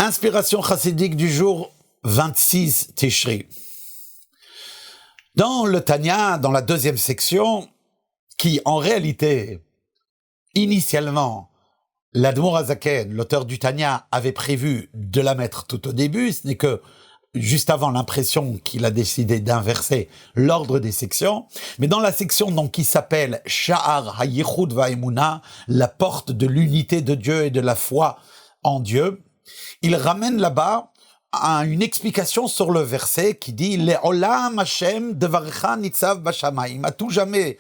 Inspiration chassidique du jour 26 Tishri. Dans le Tanya, dans la deuxième section, qui en réalité, initialement, l'Admor Hazaken, l'auteur du Tanya, avait prévu de la mettre tout au début, ce n'est que juste avant l'impression qu'il a décidé d'inverser l'ordre des sections, mais dans la section donc, qui s'appelle Sha'ar HaYichud VaEmuna, la porte de l'unité de Dieu et de la foi en Dieu, il ramène là-bas une explication sur le verset qui dit Le'olam Hashem devarecha nitzav bashamayim. À tout jamais,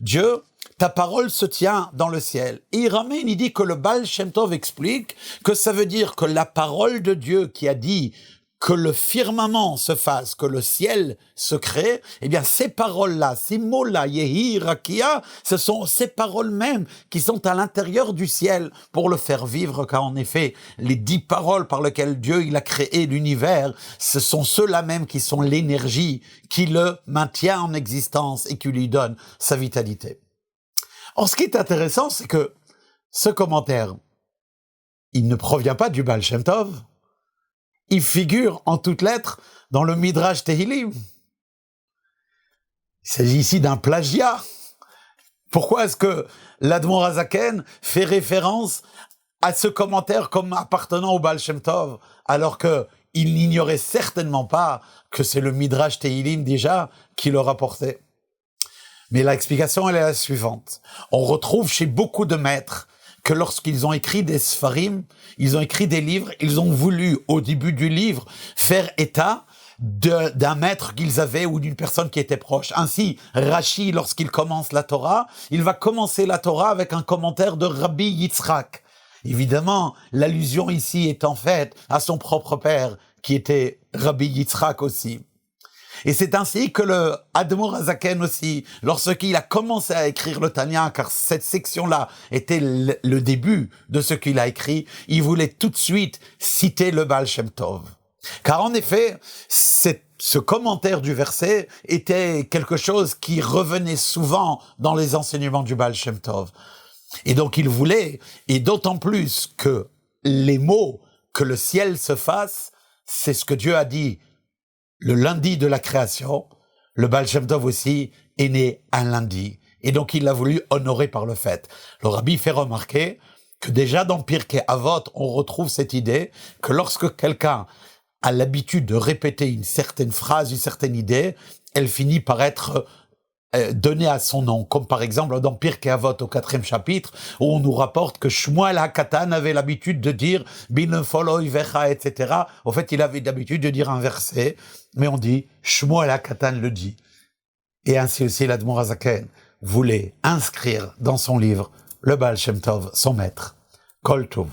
Dieu, ta parole se tient dans le ciel. Et il ramène, il dit que le Baal Shem Tov explique que ça veut dire que la parole de Dieu qui a dit que le firmament se fasse, que le ciel se crée, eh bien, ces paroles-là, ces mots-là, Yehi, Rakia, ce sont ces paroles mêmes qui sont à l'intérieur du ciel pour le faire vivre, car en effet, les 10 paroles par lesquelles Dieu, il a créé l'univers, ce sont ceux-là même qui sont l'énergie qui le maintient en existence et qui lui donne sa vitalité. Or, ce qui est intéressant, c'est que ce commentaire, il ne provient pas du Baal Shem Tov, il figure en toutes lettres dans le Midrash Tehillim. Il s'agit ici d'un plagiat. Pourquoi est-ce que l'Admor Hazaken fait référence à ce commentaire comme appartenant au Baal Shem Tov, alors qu'il n'ignorait certainement pas que c'est le Midrash Tehillim déjà qui le rapportait? Mais l'explication, elle est la suivante. On retrouve chez beaucoup de maîtres que lorsqu'ils ont écrit des Sfarim, ils ont écrit des livres, ils ont voulu, au début du livre, faire état d'un maître qu'ils avaient ou d'une personne qui était proche. Ainsi, Rashi, lorsqu'il commence la Torah, il va commencer la Torah avec un commentaire de Rabbi Yitzhak. Évidemment, l'allusion ici est en fait à son propre père, qui était Rabbi Yitzhak aussi. Et c'est ainsi que le Admor Hazaken aussi, lorsqu'il a commencé à écrire le Tanya, car cette section-là était le début de ce qu'il a écrit, il voulait tout de suite citer le Baal Shem Tov. Car en effet, ce commentaire du verset était quelque chose qui revenait souvent dans les enseignements du Baal Shem Tov. Et donc il voulait, et d'autant plus que les mots « que le ciel se fasse », c'est ce que Dieu a dit le lundi de la création. Le Baal Shem Tov aussi est né un lundi. Et donc, il l'a voulu honorer par le fait. Le Rabbi fait remarquer que déjà dans Pirkei Avot, on retrouve cette idée que lorsque quelqu'un a l'habitude de répéter une certaine phrase, une certaine idée, elle finit par être donnée à son nom. Comme par exemple dans Pirkei Avot au 4e chapitre, où on nous rapporte que Shmuel HaKatan avait l'habitude de dire Binefol Oivecha, etc. Au fait, il avait l'habitude de dire un verset, mais on dit Shmuel HaKatan le dit. Et ainsi aussi l'Admor Hazaken voulait inscrire dans son livre le Baal Shem Tov, son maître. Kol Tov.